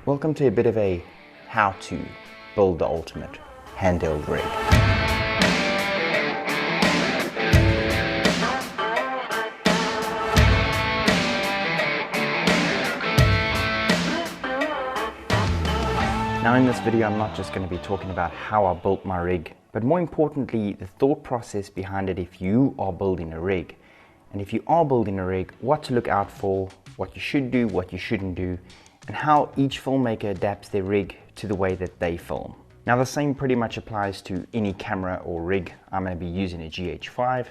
Welcome to a bit of a how to build the ultimate handheld rig. Now in this video I'm not just going to be talking about how I built my rig, but more importantly the thought process behind it if you are building a rig. And if you are building a rig, what to look out for, what you should do, what you shouldn't do, and how each filmmaker adapts their rig to the way that they film. Now the same pretty much applies to any camera or rig. I'm going to be using a GH5.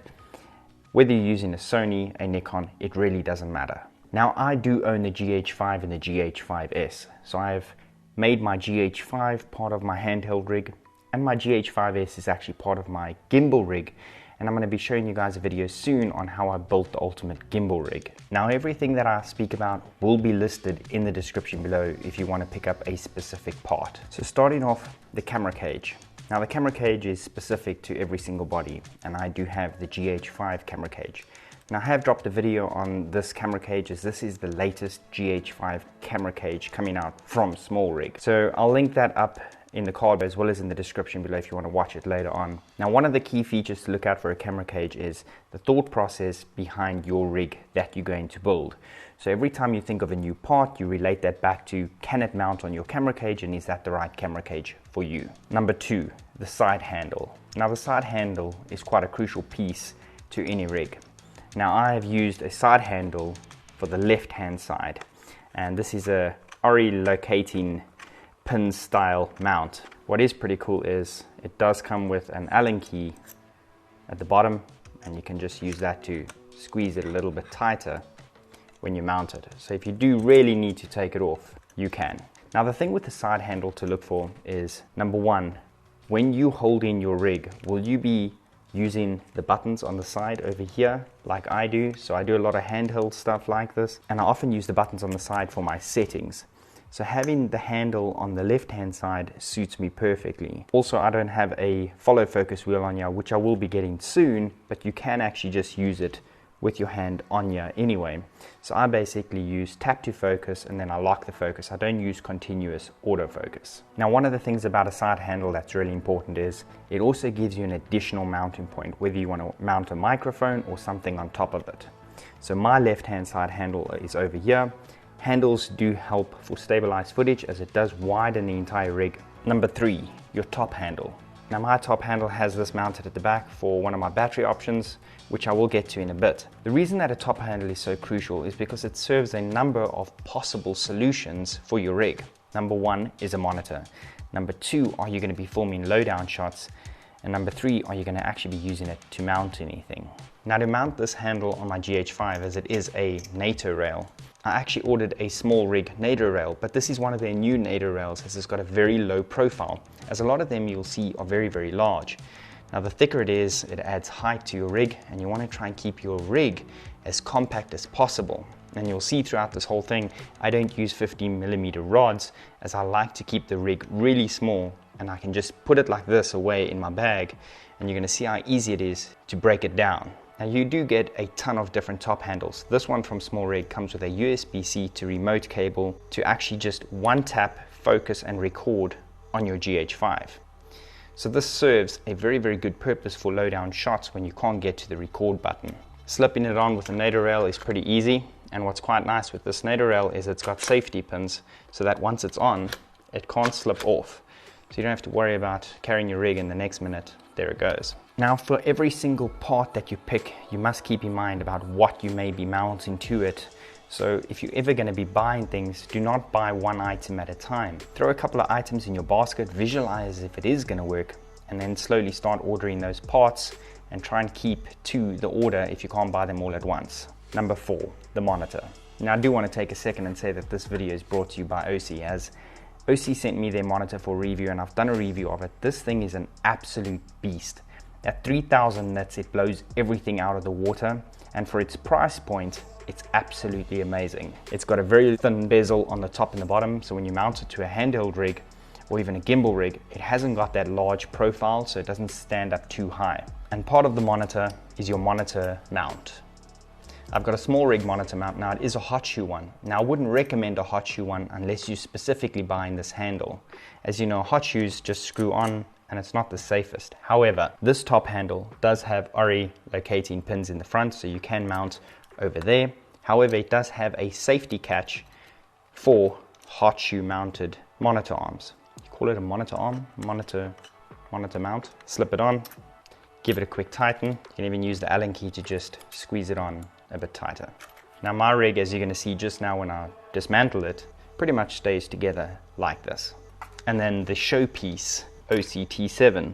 Whether you're using a Sony, a Nikon, it really doesn't matter. Now I do own the GH5 and the GH5S, so I've made my GH5 part of my handheld rig, and my GH5S is actually part of my gimbal rig. And I'm going to be showing you guys a video soon on how I built the ultimate gimbal rig. Now everything that I speak about will be listed in the description below if you want to pick up a specific part. So starting off, the camera cage. Now the camera cage is specific to every single body, and I do have the GH5 camera cage. Now I have dropped a video on this camera cage, as this is the latest GH5 camera cage coming out from Small Rig. So I'll link that up in the card as well as in the description below if you want to watch it later on. Now one of the key features to look out for a camera cage is the thought process behind your rig that you're going to build. So every time you think of a new part, you relate that back to, can it mount on your camera cage, and is that the right camera cage for you? Number two, the side handle. Now the side handle is quite a crucial piece to any rig. Now I have used a side handle for the left hand side, and this is a Ori locating pin style mount. What is pretty cool is it does come with an Allen key at the bottom, and you can just use that to squeeze it a little bit tighter when you mount it. So if you do really need to take it off, you can. Now the thing with the side handle to look for is, number one, when you hold in your rig, will you be using the buttons on the side over here like I do? So I do a lot of handheld stuff like this, and I often use the buttons on the side for my settings. So having the handle on the left hand side suits me perfectly. Also, I don't have a follow focus wheel on here, which I will be getting soon, but you can actually just use it with your hand on here anyway. So I basically use tap to focus, and then I lock the focus. I don't use continuous autofocus. Now one of the things about a side handle that's really important is it also gives you an additional mounting point, whether you want to mount a microphone or something on top of it. So my left hand side handle is over here. Handles do help for stabilized footage, as it does widen the entire rig. Number three, your top handle. Now my top handle has this mounted at the back for one of my battery options, which I will get to in a bit. The reason that a top handle is so crucial is because it serves a number of possible solutions for your rig. Number one is a monitor. Number two, are you going to be filming low-down shots? And number three, are you going to actually be using it to mount anything? Now to mount this handle on my GH5, as it is a NATO rail, I actually ordered a Small Rig NATO rail, but this is one of their new NATO rails, as it's got a very low profile, as a lot of them you'll see are very, very large. Now the thicker it is, it adds height to your rig, and you want to try and keep your rig as compact as possible. And you'll see throughout this whole thing, I don't use 15mm rods, as I like to keep the rig really small, and I can just put it like this away in my bag, and you're going to see how easy it is to break it down. Now you do get a ton of different top handles. This one from Small Rig comes with a USB-C to remote cable to actually just one tap, focus and record on your GH5. So this serves a very, very good purpose for low down shots when you can't get to the record button. Slipping it on with a NATO rail is pretty easy, and what's quite nice with this NATO rail is it's got safety pins so that once it's on, it can't slip off. So you don't have to worry about carrying your rig and the next minute, there it goes. Now for every single part that you pick, you must keep in mind about what you may be mounting to it. So if you're ever going to be buying things, do not buy one item at a time. Throw a couple of items in your basket, visualize if it is going to work, and then slowly start ordering those parts and try and keep to the order if you can't buy them all at once. Number four, the monitor. Now I do want to take a second and say that this video is brought to you by OC, as OC sent me their monitor for review, and I've done a review of it. This thing is an absolute beast. At 3000 nits, it blows everything out of the water, and for its price point, it's absolutely amazing. It's got a very thin bezel on the top and the bottom, so when you mount it to a handheld rig or even a gimbal rig, it hasn't got that large profile, so it doesn't stand up too high. And part of the monitor is your monitor mount. I've got a small rig monitor mount. Now it is a hot shoe one. Now I wouldn't recommend a hot shoe one unless you specifically buying this handle. As you know, hot shoes just screw on and it's not the safest. However, this top handle does have ORI locating pins in the front, so you can mount over there. However, it does have a safety catch for hot shoe mounted monitor arms. You call it a monitor arm, monitor mount. Slip it on, give it a quick tighten. You can even use the Allen key to just squeeze it on a bit tighter. Now my rig, as you're going to see just now when I dismantle it, pretty much stays together like this. And then the showpiece OCT7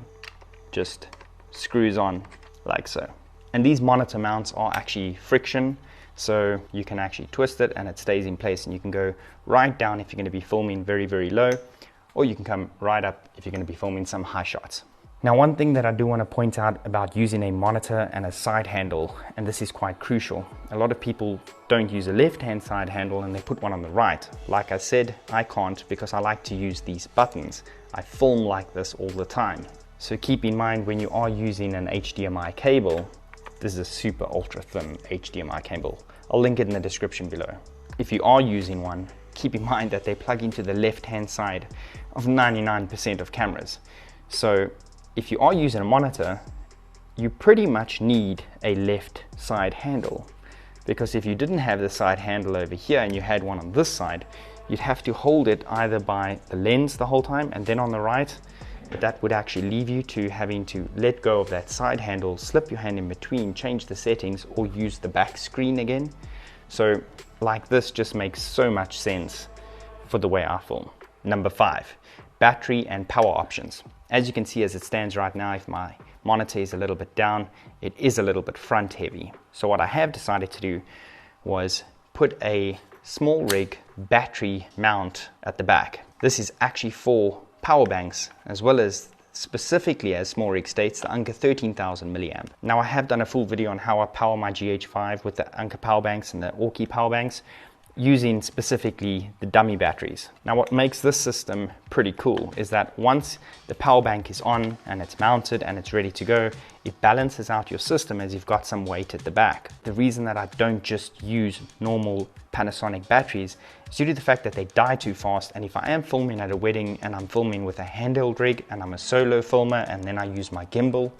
just screws on like so. And these monitor mounts are actually friction, so you can actually twist it and it stays in place, and you can go right down if you're going to be filming very, very low, or you can come right up if you're going to be filming some high shots. Now, one thing that I do want to point out about using a monitor and a side handle, and this is quite crucial, a lot of people don't use a left-hand side handle and they put one on the right. Like I said, I can't because I like to use these buttons. I film like this all the time. So keep in mind when you are using an HDMI cable, this is a super ultra thin HDMI cable. I'll link it in the description below. If you are using one, keep in mind that they plug into the left-hand side of 99% of cameras. So if you are using a monitor, you pretty much need a left side handle, because if you didn't have the side handle over here and you had one on this side, you'd have to hold it either by the lens the whole time and then on the right, but that would actually leave you to having to let go of that side handle, slip your hand in between, change the settings, or use the back screen again. So like this just makes so much sense for the way I film. Number 5, battery and power options. As you can see, as it stands right now, if my monitor is a little bit down, it is a little bit front heavy. So what I have decided to do was put a small rig battery mount at the back. This is actually for power banks, as well as specifically, as small rig states, the Anker 13,000 milliamp. Now I have done a full video on how I power my GH5 with the Anker power banks and the Orki power banks, using specifically the dummy batteries. Now what makes this system pretty cool is that once the power bank is on and it's mounted and it's ready to go, it balances out your system as you've got some weight at the back. The reason that I don't just use normal Panasonic batteries is due to the fact that they die too fast, and if I am filming at a wedding and I'm filming with a handheld rig and I'm a solo filmer and then I use my gimbal,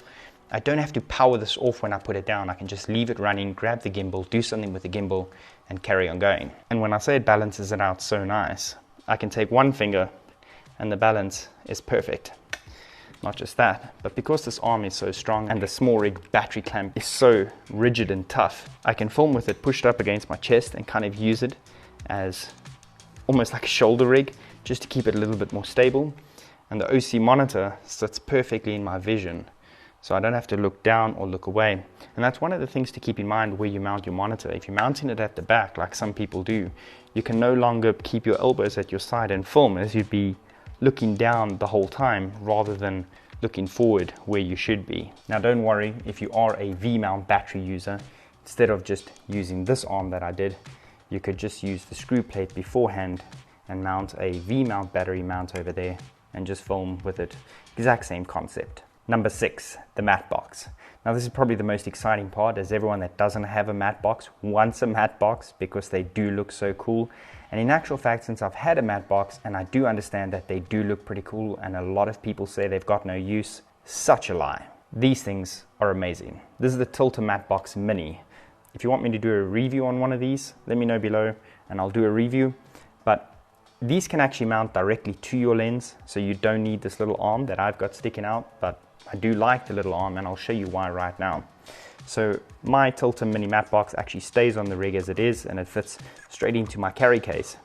I don't have to power this off when I put it down. I can just leave it running, grab the gimbal, do something with the gimbal, and carry on going. And when I say it balances it out so nice, I can take one finger and the balance is perfect. Not just that, but because this arm is so strong and the small rig battery clamp is so rigid and tough, I can film with it pushed up against my chest and kind of use it as almost like a shoulder rig, just to keep it a little bit more stable. And the OC monitor sits perfectly in my vision, so I don't have to look down or look away. And that's one of the things to keep in mind where you mount your monitor. If you're mounting it at the back, like some people do, you can no longer keep your elbows at your side and film, as you'd be looking down the whole time rather than looking forward where you should be. Now don't worry if you are a V-mount battery user. Instead of just using this arm that I did, you could just use the screw plate beforehand and mount a V-mount battery mount over there and just film with it. Exact same concept. Number 6, the matte box. Now this is probably the most exciting part, as everyone that doesn't have a matte box wants a matte box because they do look so cool. And in actual fact, since I've had a matte box and I do understand that they do look pretty cool and a lot of people say they've got no use, such a lie. These things are amazing. This is the Tilta Matte Box Mini. If you want me to do a review on one of these, let me know below and I'll do a review. But these can actually mount directly to your lens, so you don't need this little arm that I've got sticking out, but I do like the little arm and I'll show you why right now. So my Tilta Mini Matte Box actually stays on the rig as it is, and it fits straight into my carry case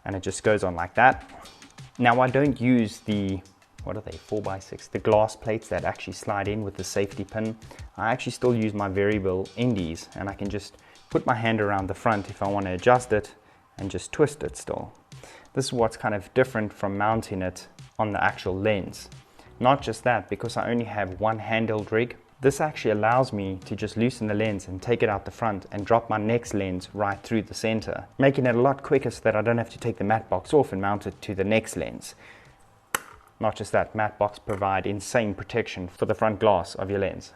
and it just goes on like that. Now I don't use the, what are they, 4x6, the glass plates that actually slide in with the safety pin. I actually still use my variable indies, and I can just put my hand around the front if I want to adjust it and just twist it still. This is what's kind of different from mounting it on the actual lens. Not just that, because I only have one handheld rig, this actually allows me to just loosen the lens and take it out the front and drop my next lens right through the center, making it a lot quicker so that I don't have to take the matte box off and mount it to the next lens. Not just that, matte box provide insane protection for the front glass of your lens.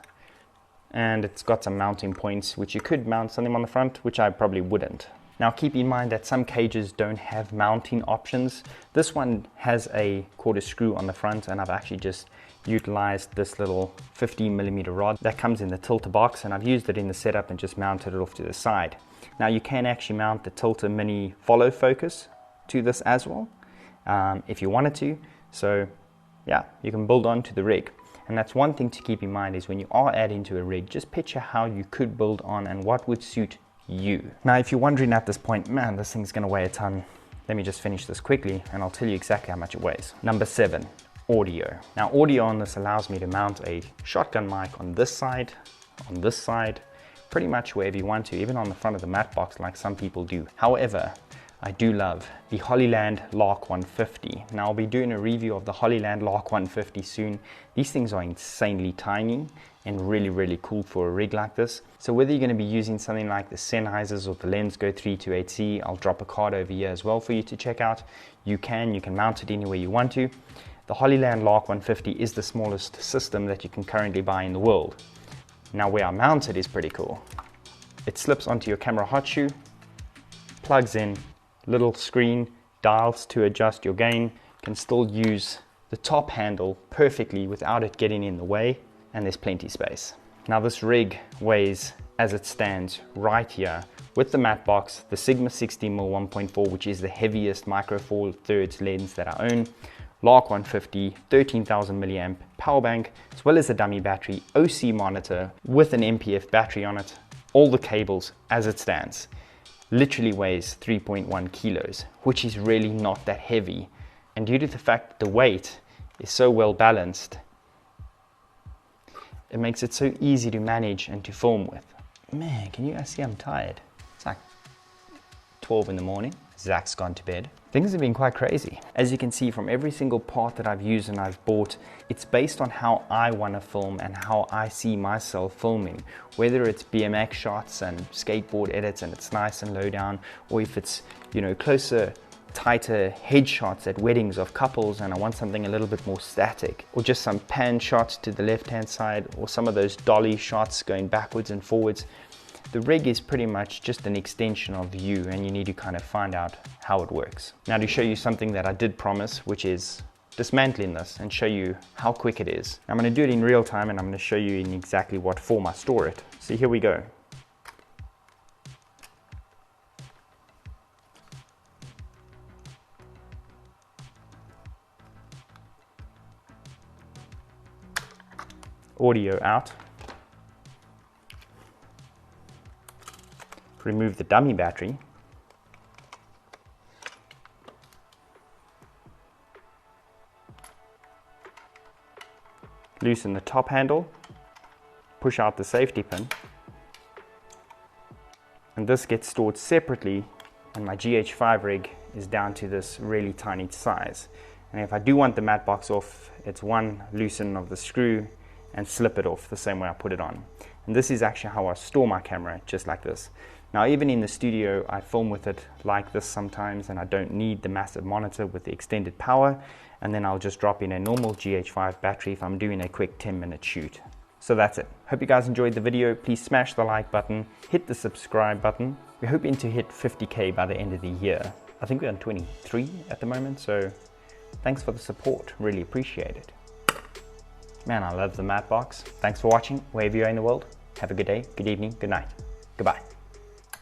and it's got some mounting points which you could mount something on the front, which I probably wouldn't. Now keep in mind that some cages don't have mounting options. This one has a quarter screw on the front, and I've actually just utilized this little 15mm rod that comes in the tilter box, and I've used it in the setup and just mounted it off to the side. Now you can actually mount the tilter mini follow focus to this as well, if you wanted to. So yeah, you can build onto the rig. And that's one thing to keep in mind, is when you are adding to a rig, just picture how you could build on and what would suit you. Now if you're wondering at this point, man, this thing's gonna weigh a ton, let me just finish this quickly and I'll tell you exactly how much it weighs. Number 7, audio. Now audio on this allows me to mount a shotgun mic on this side, pretty much wherever you want to, even on the front of the mat box like some people do. However, I do love the Hollyland Lark 150. Now I'll be doing a review of the Hollyland Lark 150 soon. These things are insanely tiny and really cool for a rig like this. So whether you're going to be using something like the Sennheisers or the Lensgo 328C, I'll drop a card over here as well for you to check out. You can mount it anywhere you want to. The Hollyland Lark 150 is the smallest system that you can currently buy in the world. Now where I mount it is pretty cool. It slips onto your camera hot shoe, plugs in, little screen, dials to adjust your gain. You can still use the top handle perfectly without it getting in the way, and there's plenty space. Now this rig weighs, as it stands right here, with the matte box, the Sigma 60mm 1.4, which is the heaviest micro four thirds lens that I own, Lark 150, 13,000 milliamp power bank, as well as a dummy battery, OC monitor with an MPF battery on it, all the cables as it stands. Literally weighs 3.1 kilos, which is really not that heavy. And due to the fact that the weight is so well balanced, it makes it so easy to manage and to film with. Man, can you guys see I'm tired? It's like 12 in the morning. Zach's gone to bed. Things have been quite crazy. As you can see from every single part that I've used and I've bought, it's based on how I want to film and how I see myself filming. Whether it's BMX shots and skateboard edits and it's nice and low down, or if it's, you know, closer, tighter headshots at weddings of couples and I want something a little bit more static, or just some pan shots to the left hand side, or some of those dolly shots going backwards and forwards. The rig is pretty much just an extension of you, and you need to kind of find out how it works. Now to show you something that I did promise, which is dismantling this and show you how quick it is. I'm going to do it in real time and I'm going to show you in exactly what form I store it. So here we go. Audio out. Remove the dummy battery. Loosen the top handle, push out the safety pin, and this gets stored separately, and my GH5 rig is down to this really tiny size. And if I do want the mat box off, it's one loosen of the screw and slip it off the same way I put it on. And this is actually how I store my camera, just like this. Now even in the studio I film with it like this sometimes, and I don't need the massive monitor with the extended power, and then I'll just drop in a normal GH5 battery if I'm doing a quick 10-minute shoot. So that's it. Hope you guys enjoyed the video. Please smash the like button, hit the subscribe button. We're hoping to hit 50K by the end of the year. I think we're on 23 at the moment, so thanks for the support, really appreciate it. Man, I love the mat box. Thanks for watching, wherever you are in the world. Have a good day, good evening, good night. Goodbye.